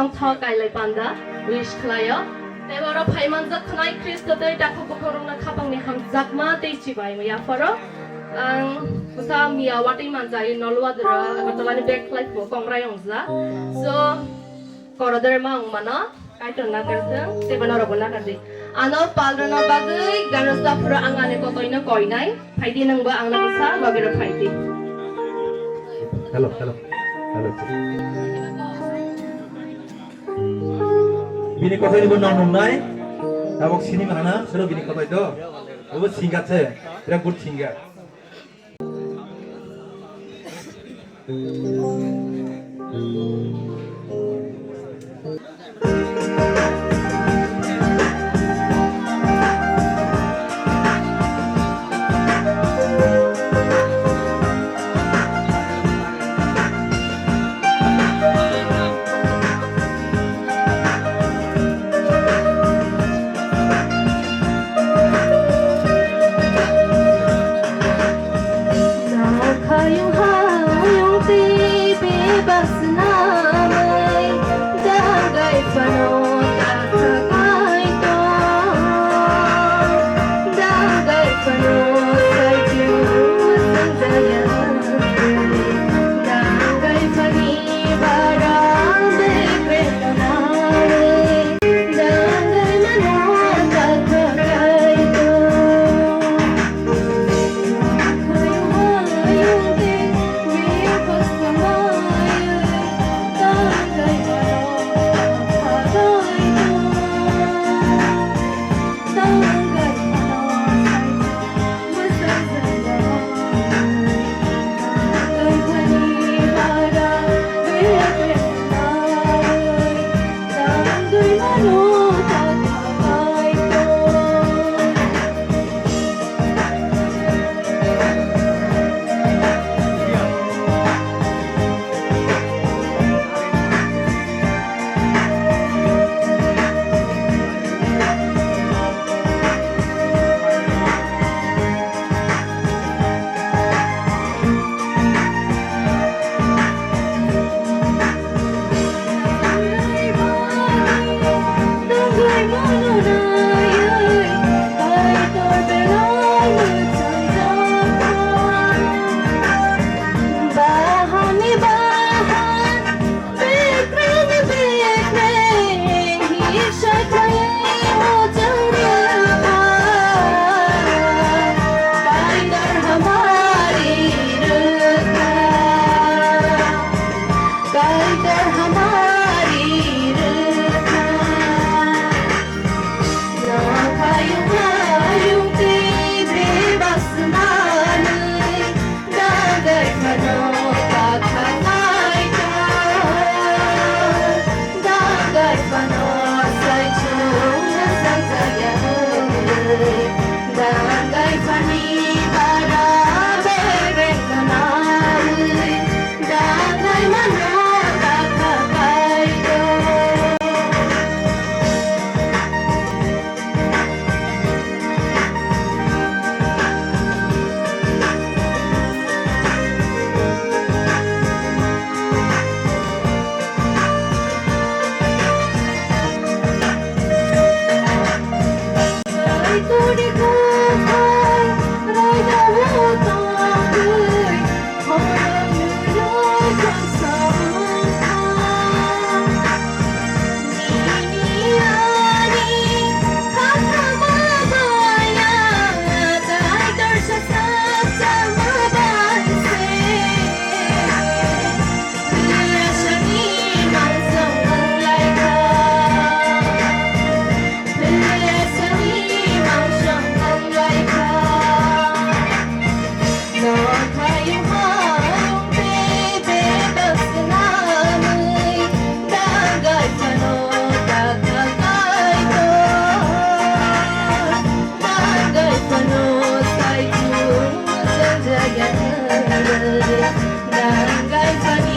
tong thok kai lai panda wish khlayo tebaro phaiman jak khnai Kristo dei dakho bokorong na khapang ni hamjak ma tei chibai ma ya faro sa mia wati manjai nolwa dra batolani back life bo kongrai ongza so korodar ma ongmana kaiton na kerteng tebana robona kadi ano palrona bagai ganasta pura angane kotoina koinai phaidi nangba angna sa logero phaidi hello bini kotai ibu nong nai tabok sini mana sero bini kotai do ibu singkat se tidak good singkat Barangay Panay